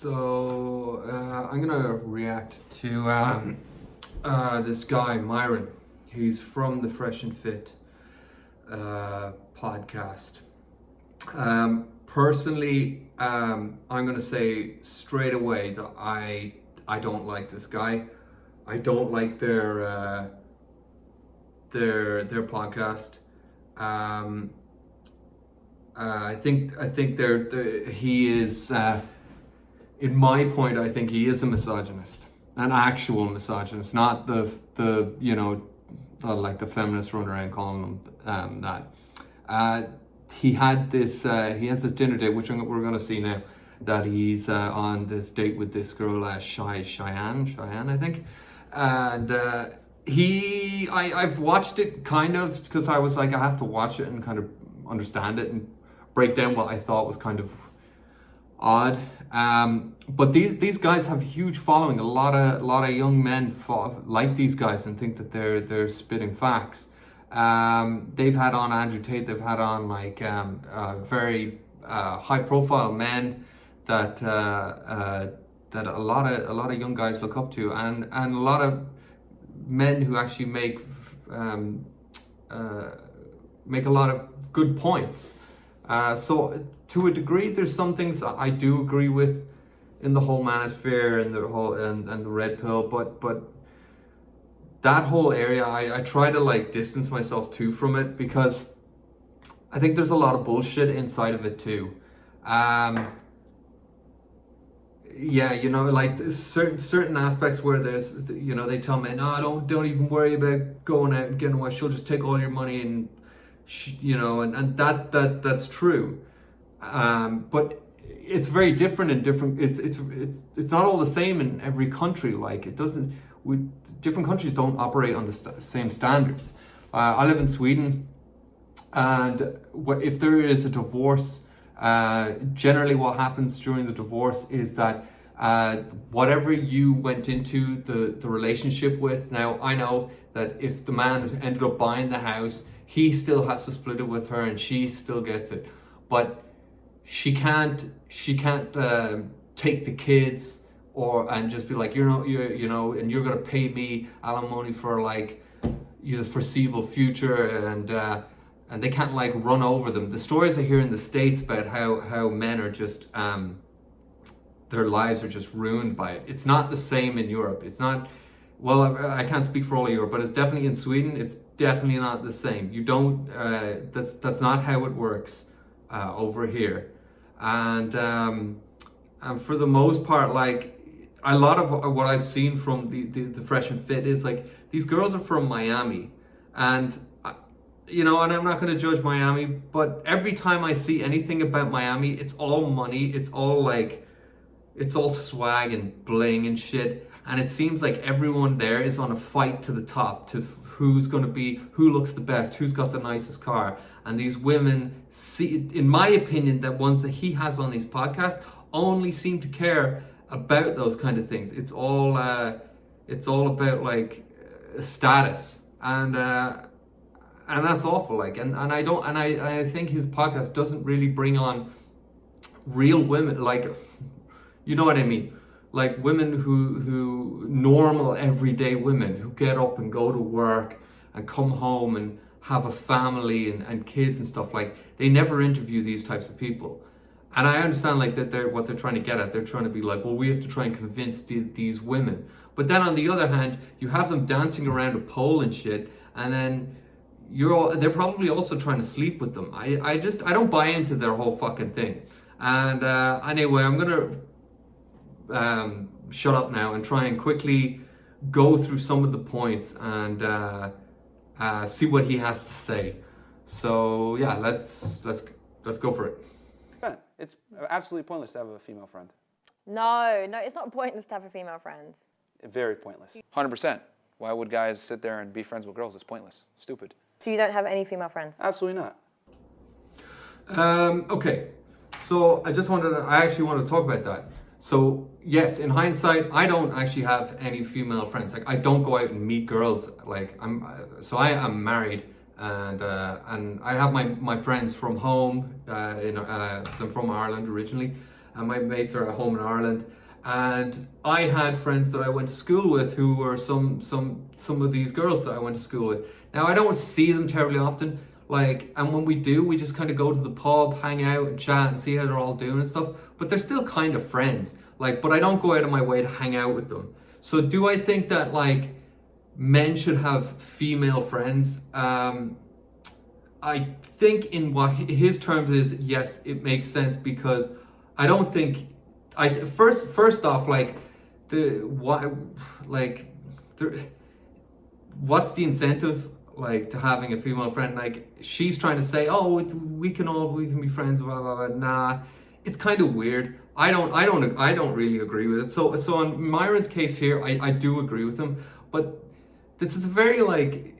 So I'm gonna react to this guy Myron. He's from the Fresh and Fit podcast. Personally, I'm gonna say straight away that I don't like this guy. I don't like their podcast. I think he is. In my point, I think he is a misogynist, an actual misogynist, not the like the feminists run around calling him that. He has this dinner date, which we're going to see now, that he's on this date with this girl, Cheyenne, I think, and I've watched it kind of because I was like, I have to watch it and kind of understand it and break down what I thought was kind of odd. But these guys have a huge following. A lot of young men like these guys and think that they're spitting facts. They've had on Andrew Tate. They've had on like very high profile men that that a lot of young guys look up to, and a lot of men who actually make a lot of good points. So to a degree, there's some things I do agree with in the whole manosphere and the whole and the red pill, but that whole area, I try to like distance myself too from it, because I think there's a lot of bullshit inside of it too. Yeah, like there's certain aspects where there's, they tell me, no, don't even worry about going out and getting away. She'll just take all your money and, and that's true. But it's very different in different. It's not all the same in every country. Like it doesn't. Different countries don't operate on the same standards. I live in Sweden, and if there is a divorce, generally what happens during the divorce is that whatever you went into the relationship with. Now I know that if the man ended up buying the house, he still has to split it with her, and she still gets it, but she can't take the kids and just be like, and you're gonna pay me alimony for like the foreseeable future, and they can't like run over them. The stories I hear in the States about how men are just their lives are just ruined by it. It's not the same in Europe. It's not. Well, I can't speak for all of Europe, but it's definitely in Sweden. It's definitely not the same. You don't. That's not how it works over here, and for the most part, like a lot of what I've seen from the Fresh and Fit is like these girls are from Miami, and and I'm not going to judge Miami, but every time I see anything about Miami, it's all money. It's all swag and bling and shit. And it seems like everyone there is on a fight to the top to who looks the best, who's got the nicest car. And these women, see, in my opinion, the ones that he has on these podcasts only seem to care about those kind of things. It's all about like status, and that's awful. Like, and I think his podcast doesn't really bring on real women, like, you know what I mean? Like women who normal everyday women who get up and go to work and come home and have a family and kids and stuff. Like, they never interview these types of people. And I understand like that what they're trying to get at. They're trying to be like, well, we have to try and convince these women. But then on the other hand, you have them dancing around a pole and shit, and then they're probably also trying to sleep with them. I don't buy into their whole fucking thing. And anyway, I'm gonna shut up now and try and quickly go through some of the points and see what he has to say. So yeah, let's go for it. It's absolutely pointless to have a female friend. No, it's not pointless to have a female friend. Very pointless. 100%. Why would guys sit there and be friends with girls? It's pointless. Stupid. So you don't have any female friends? Absolutely not. Okay, so I actually want to talk about that. So yes, in hindsight, I don't actually have any female friends. Like, I don't go out and meet girls. Like, I am married, and I have my friends from home. 'Cause I'm from Ireland originally, and my mates are at home in Ireland. And I had friends that I went to school with who were some of these girls that I went to school with. Now I don't see them terribly often, like, and when we do, we just kind of go to the pub, hang out and chat and see how they're all doing and stuff. But they're still kind of friends, like, but I don't go out of my way to hang out with them. So do I think that like men should have female friends? I think in what his terms is, yes, it makes sense, because I don't think first off, like, what's the incentive, like, to having a female friend? Like, she's trying to say, oh, we can be friends, blah blah blah. Nah, it's kind of weird. I don't really agree with it. So on Myron's case here, I do agree with him, but this is a very, like,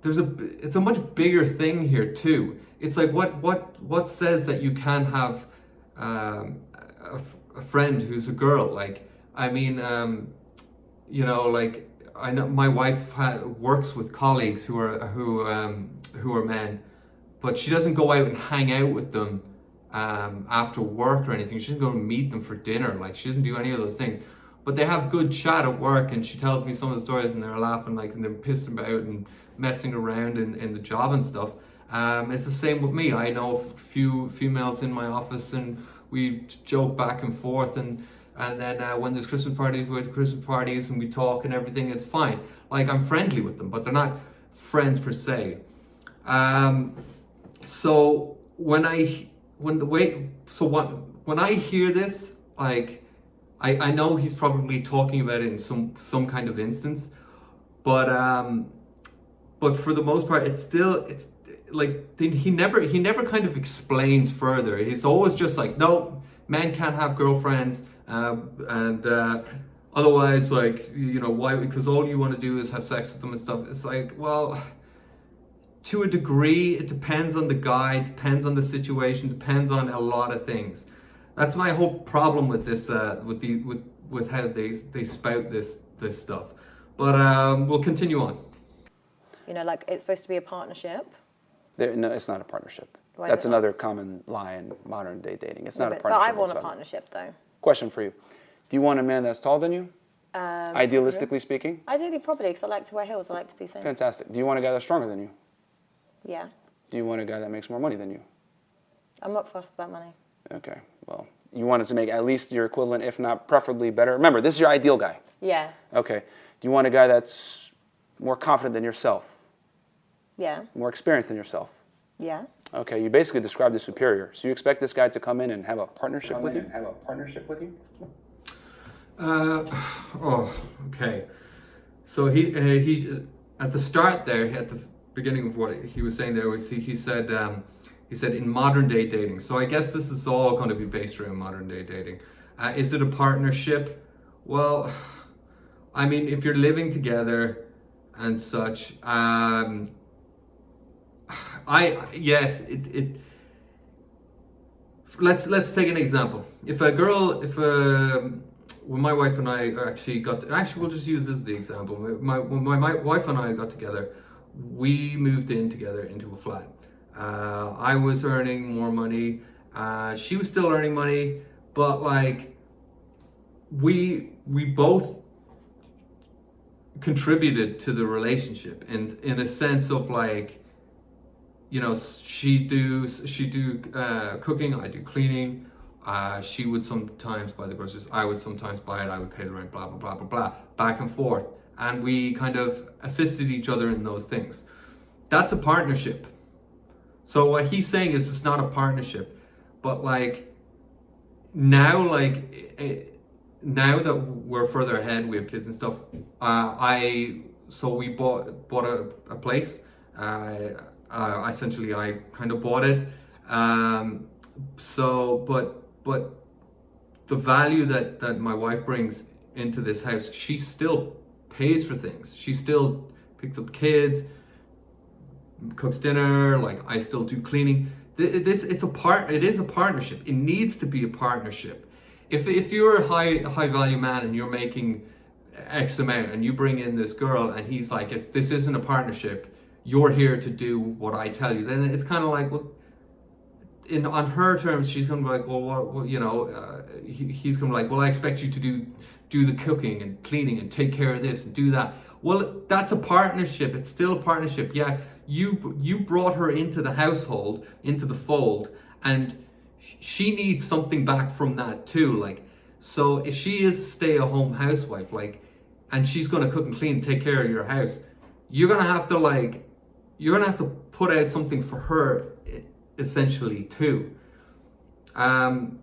it's a much bigger thing here too. It's like, what says that you can have a friend who's a girl? Like, I mean, like, I know my wife works with colleagues who are men, but she doesn't go out and hang out with them after work or anything. She doesn't go and meet them for dinner. Like, she doesn't do any of those things. But they have good chat at work, and she tells me some of the stories, and they're laughing, like, and they're pissing about and messing around in the job and stuff. It's the same with me. I know a few females in my office, and we joke back and forth, and then when there's Christmas parties, we go to Christmas parties and we talk and everything. It's fine. Like, I'm friendly with them, but they're not friends per se. So when I hear this, like, I know he's probably talking about it in some kind of instance, but for the most part, it's like he never kind of explains further. He's always just like, no, men can't have girlfriends, and otherwise, like, why? Because all you want to do is have sex with them and stuff. It's like, well, to a degree, it depends on the guy, depends on the situation, depends on a lot of things. That's my whole problem with this, with how they spout this stuff. But we'll continue on. Like, it's supposed to be a partnership. No, it's not a partnership. Why That's is it not? another common lie in modern day dating. It's not a But partnership. I want a whatsoever. partnership, though. Question for you: do you want a man that's taller than you? Idealistically speaking. Ideally, probably, because I like to wear heels. I like to be seen. Fantastic. Do you want a guy that's stronger than you? Yeah. Do you want a guy that makes more money than you? I'm not fussed about money. Okay. Well, you want it to make at least your equivalent, if not preferably better. Remember, this is your ideal guy. Yeah. Okay. Do you want a guy that's more confident than yourself? Yeah. More experienced than yourself? Yeah. Okay. You basically described the superior. So you expect this guy to come in and have a partnership with you? Okay. So he at the start there, at the beginning of what he was saying there, was he said in modern day dating. So I guess this is all going to be based around modern day dating. Is it a partnership? Well, I mean, if you're living together and such, let's take an example. When my wife and I we'll just use this as the example. When my wife and I got together, we moved in together into a flat. I was earning more money. She was still earning money, but like we both contributed to the relationship in a sense of, like, she do cooking, I do cleaning. She would sometimes buy the groceries, I would sometimes buy it, I would pay the rent, blah blah blah blah blah, back and forth, and we kind of assisted each other in those things. That's a partnership. So what he's saying is it's not a partnership, but like now that we're further ahead, we have kids and stuff. We bought a place. Essentially, I kind of bought it. But the value that my wife brings into this house, she still pays for things. She still picks up kids, cooks dinner. Like, I still do cleaning. It is a partnership. It needs to be a partnership. If you're a high value man and you're making X amount and you bring in this girl and he's like, this isn't a partnership, you're here to do what I tell you, then it's kind of like, well, on her terms, she's gonna be like, well, he's gonna be like, well, I expect you to do the cooking and cleaning and take care of this and do that. Well, that's a partnership. It's still a partnership. Yeah, you brought her into the household, into the fold, and she needs something back from that too. Like, so if she is a stay-at-home housewife, like, and she's gonna cook and clean, and take care of your house, you're gonna have to put out something for her, essentially too. And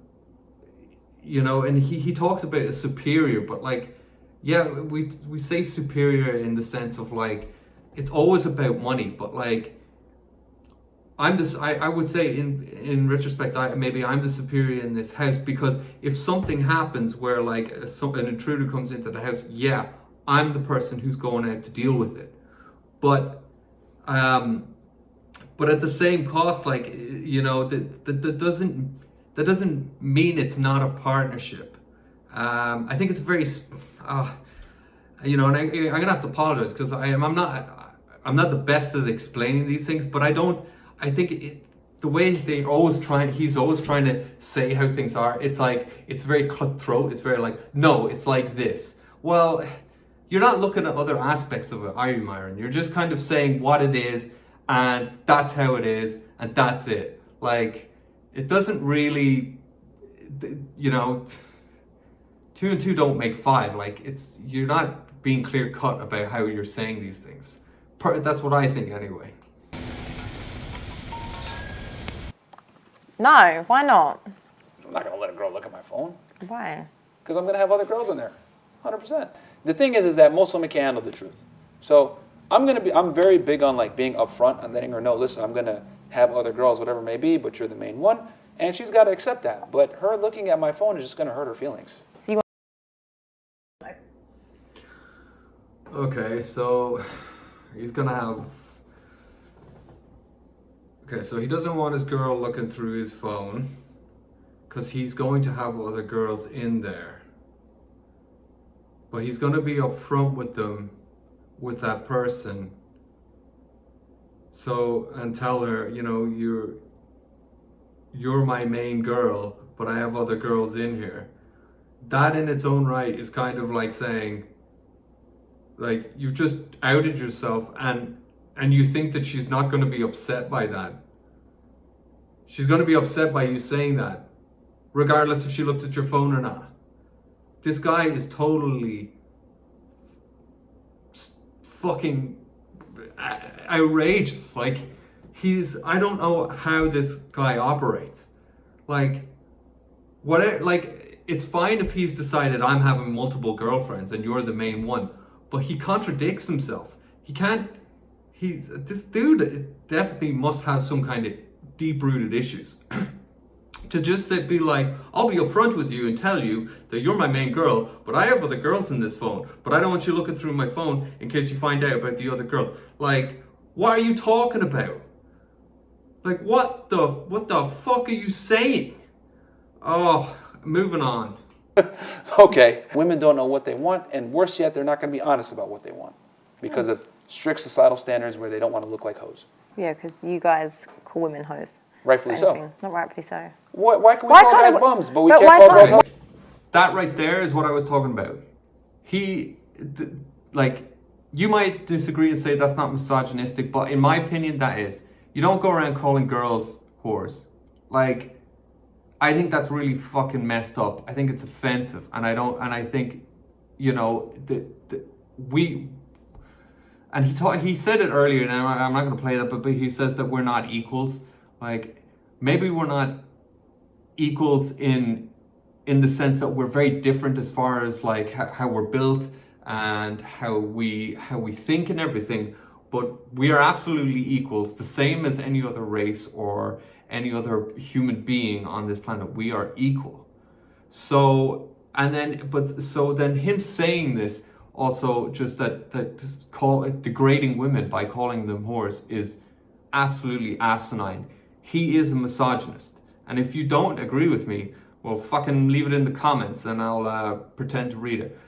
he talks about a superior, but like, yeah, we say superior in the sense of like, it's always about money, but like, I would say in retrospect, maybe I'm the superior in this house, because if something happens where like an intruder comes into the house, yeah, I'm the person who's going out to deal with it. But at the same cost, like, that doesn't mean it's not a partnership. I think it's very, and I'm gonna have to apologize because I'm not the best at explaining these things, but I think the way he's always trying to say how things are, it's like, it's very cutthroat. It's very like, no, it's like this. Well, you're not looking at other aspects of it, are you, Myron? You're just kind of saying what it is, and that's how it is, and that's it. Like, it doesn't really, 2 and 2 don't make 5. Like, you're not being clear cut about how you're saying these things. That's what I think anyway. No, why not? I'm not gonna let a girl look at my phone. Why? Because I'm gonna have other girls in there, 100%. The thing is that most women can't handle the truth. So I'm very big on like being upfront and letting her know, listen, I'm gonna have other girls, whatever it may be, but you're the main one, and she's got to accept that. But her looking at my phone is just gonna hurt her feelings. So you Okay, so he's gonna have. Okay, so he doesn't want his girl looking through his phone because he's going to have other girls in there. But he's going to be upfront with them, with that person. So, and tell her, you're my main girl, but I have other girls in here. That in its own right is kind of like saying, like, you've just outed yourself, and you think that she's not going to be upset by that. She's going to be upset by you saying that, regardless if she looked at your phone or not. This guy is totally fucking outrageous. Like, I don't know how this guy operates. Like, it's fine if he's decided I'm having multiple girlfriends and you're the main one, but he contradicts himself. This dude definitely must have some kind of deep-rooted issues. To just be like, I'll be upfront with you and tell you that you're my main girl, but I have other girls in this phone, but I don't want you looking through my phone in case you find out about the other girls. Like, what are you talking about? Like, what the fuck are you saying? Oh, moving on. Okay, women don't know what they want, and worse yet, they're not going to be honest about what they want because of strict societal standards where they don't want to look like hoes. Yeah, because you guys call women hoes. Rightfully so. Not rightfully so. Why can we call guys bums, but we can't call girls hoes? That right there is what I was talking about. You might disagree and say that's not misogynistic, but in my opinion, that is. You don't go around calling girls whores. Like, I think that's really fucking messed up. I think it's offensive, and I think, and he said it earlier, and I'm not going to play that, but he says that we're not equals. Like, maybe we're not equals in the sense that we're very different as far as like how we're built and how we think and everything, but we are absolutely equals, the same as any other race or any other human being on this planet. We are equal. So then him saying this also, just that degrading women by calling them whores is absolutely asinine. He is a misogynist, and if you don't agree with me, well, fucking leave it in the comments and I'll pretend to read it.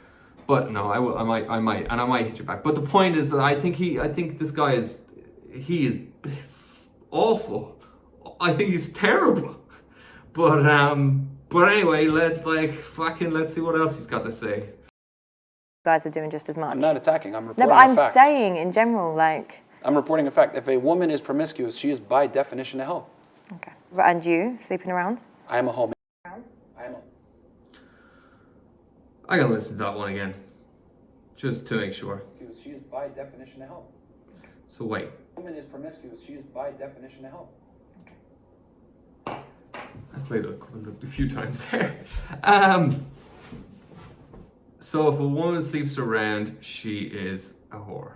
But no, I might hit you back. But the point is, I think this guy is awful, I think he's terrible. But anyway, let's see what else he's got to say. You guys are doing just as much. I'm not attacking. I'm No, reporting but a I'm fact. saying in general, like. I'm reporting a fact. If a woman is promiscuous, she is by definition a hoe. Okay. And you sleeping around? I am a hoe. I am a. I gotta listen to that one again, just to make sure. She is by definition a hoe. So wait. If a woman is promiscuous, she is by definition a hoe. I played it a few times there. So if a woman sleeps around, she is a whore.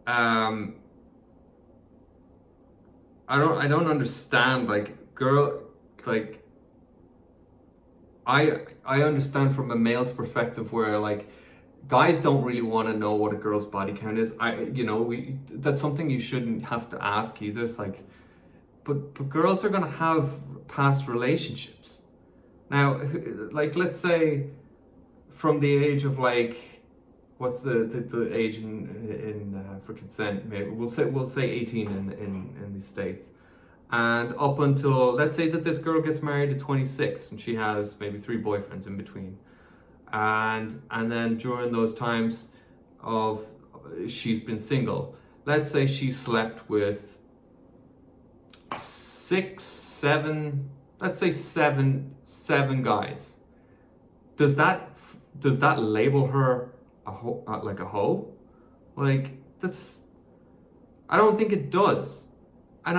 I don't understand, I understand from a male's perspective where like guys don't really want to know what a girl's body count is. That's something you shouldn't have to ask either. It's like, but girls are gonna have past relationships. Now, like let's say from the age of like, what's the age in for consent? Maybe we'll say 18 in the States, and up until, let's say that this girl gets married at 26 and she has maybe 3 boyfriends in between, and then during those times of she's been single, let's say she slept with 6, 7, let's say seven guys. Does that label her a hoe? Like, that's, I don't think it does. And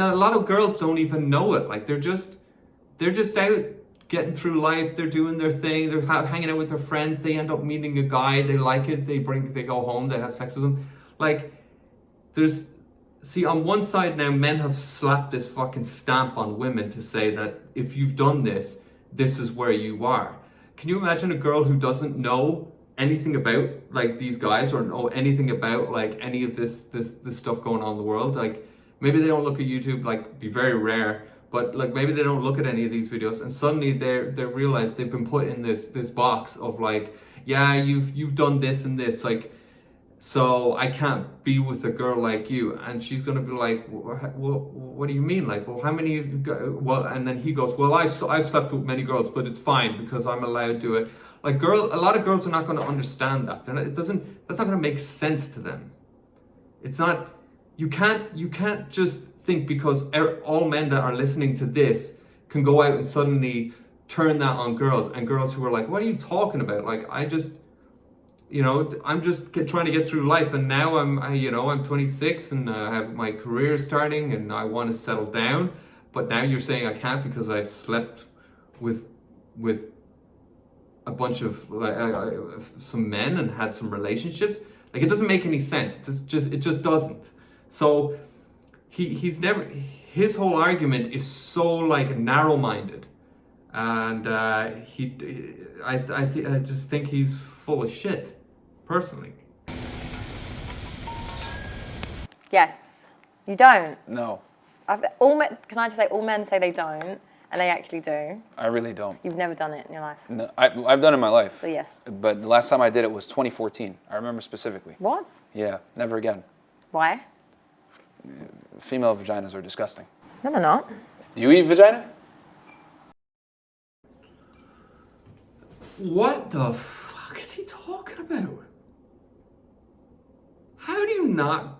a lot of girls don't even know it. Like they're just out getting through life. They're doing their thing. They're hanging out with their friends. They end up meeting a guy. They like it. They go home. They have sex with him. Like see, on one side now, men have slapped this fucking stamp on women to say that if you've done this, this is where you are. Can you imagine a girl who doesn't know anything about like these guys or know anything about like any of this stuff going on in the world? Like maybe they don't look at YouTube, like be very rare, but like maybe they don't look at any of these videos, and suddenly they realize they've been put in this box of like, yeah, you've done this and this, like, so I can't be with a girl like you. And she's gonna be like, well, what do you mean? Like, well, how many? Well, and then he goes, well, I've slept with many girls, but it's fine because I'm allowed to do it. Like, a lot of girls are not going to understand that. That's not going to make sense to them. It's not. You can't just think because all men that are listening to this can go out and suddenly turn that on girls, and girls who are like, what are you talking about? Like, I'm just trying to get through life, and now I'm 26 and I have my career starting and I want to settle down, but now you're saying I can't because I've slept with a bunch of some men and had some relationships. Like, it doesn't make any sense. It just doesn't. So his whole argument is so like narrow-minded, and I just think he's full of shit, personally. Yes. You don't. No, Can I just say, all men say they don't, and they actually do. I really don't. You've never done it in your life. No, I've done it in my life. So yes. But the last time I did it was 2014. I remember specifically. What? Yeah, never again. Why? Female vaginas are disgusting. No, they're not. Do you eat vagina? What the fuck is he talking about? How do you not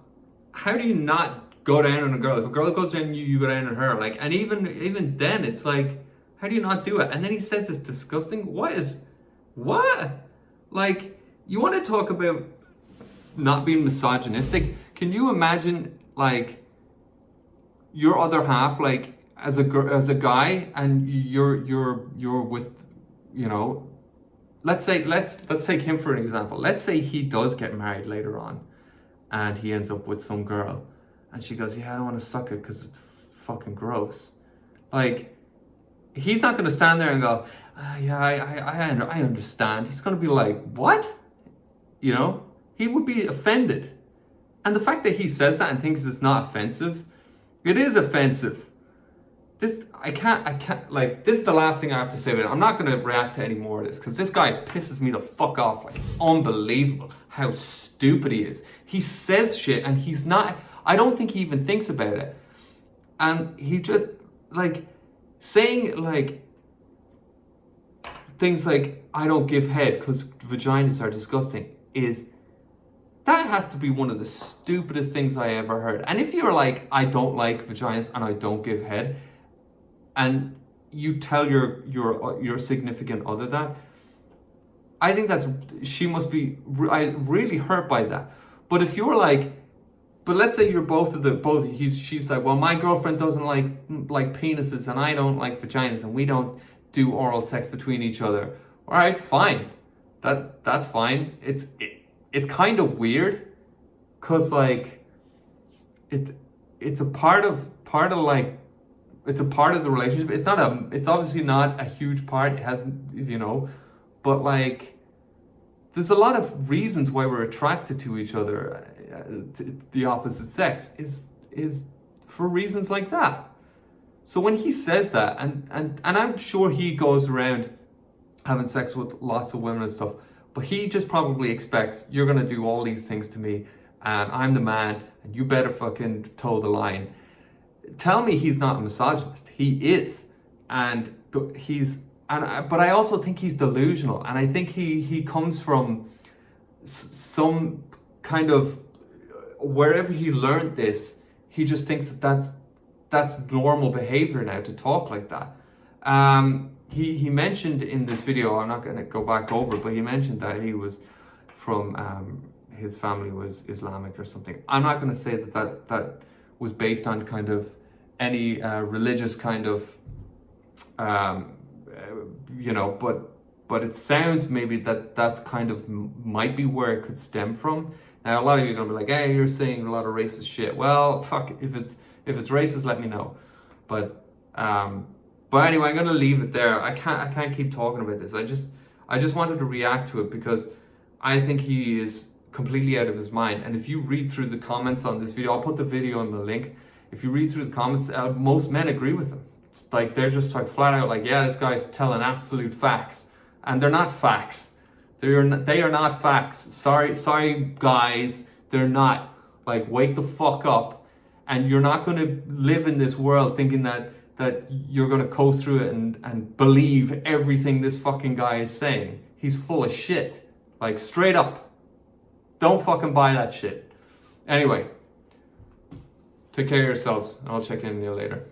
go down on a girl? If a girl goes down on you, you go down on her. Like, and even then, it's like, how do you not do it? And then he says it's disgusting. What? Like, you want to talk about not being misogynistic? Can you imagine, like, your other half, like, as a guy, and you're with, let's take him for an example. Let's say he does get married later on, and he ends up with some girl, and she goes, yeah, I don't want to suck it because it's fucking gross. Like, he's not going to stand there and go, yeah, I understand. He's going to be like, what? He would be offended. And the fact that he says that and thinks it's not offensive, it is offensive. This is the last thing I have to say about it. I'm not going to react to any more of this because this guy pisses me the fuck off. Like, it's unbelievable how stupid he is. He says shit and he's not, I don't think he even thinks about it. And he just, like, saying, like, things like, I don't give head because vaginas are disgusting, that has to be one of the stupidest things I ever heard. And if you're like, I don't like vaginas and I don't give head, and you tell your significant other that, I think she must be really hurt by that. But if you're like, but let's say you're she's like, well, my girlfriend doesn't like penises and I don't like vaginas and we don't do oral sex between each other. All right, fine. That's fine. It's kind of weird, cause like it's a part of like, it's a part of the relationship. It's obviously not a huge part. It hasn't, but like, there's a lot of reasons why we're attracted to each other, the opposite sex, is for reasons like that. So when he says that, and I'm sure he goes around having sex with lots of women and stuff, but he just probably expects, you're gonna do all these things to me, and I'm the man, and you better fucking toe the line. Tell me he's not a misogynist. He is, but I also think he's delusional, and I think he comes from some kind of, wherever he learned this, he just thinks that's normal behavior now to talk like that. He mentioned in this video, I'm not going to go back over, but he mentioned that he was from, his family was Islamic or something. I'm not going to say that was based on kind of any religious kind of, but it sounds maybe that's kind of might be where it could stem from. Now, a lot of you are going to be like, hey, you're saying a lot of racist shit. Well, fuck, if it's racist, let me know. But anyway, I'm going to leave it there. I can't keep talking about this. I just wanted to react to it because I think he is completely out of his mind. And if you read through the comments on this video, I'll put the video in the link. If you read through the comments, most men agree with him. It's like, they're just like flat out like, yeah, this guy's telling absolute facts. And they're not facts. They are not facts. Sorry guys, they're not. Like, wake the fuck up. And you're not going to live in this world thinking that you're going to coast through it and believe everything this fucking guy is saying. He's full of shit. Like, straight up. Don't fucking buy that shit. Anyway, take care of yourselves. I'll check in with you later.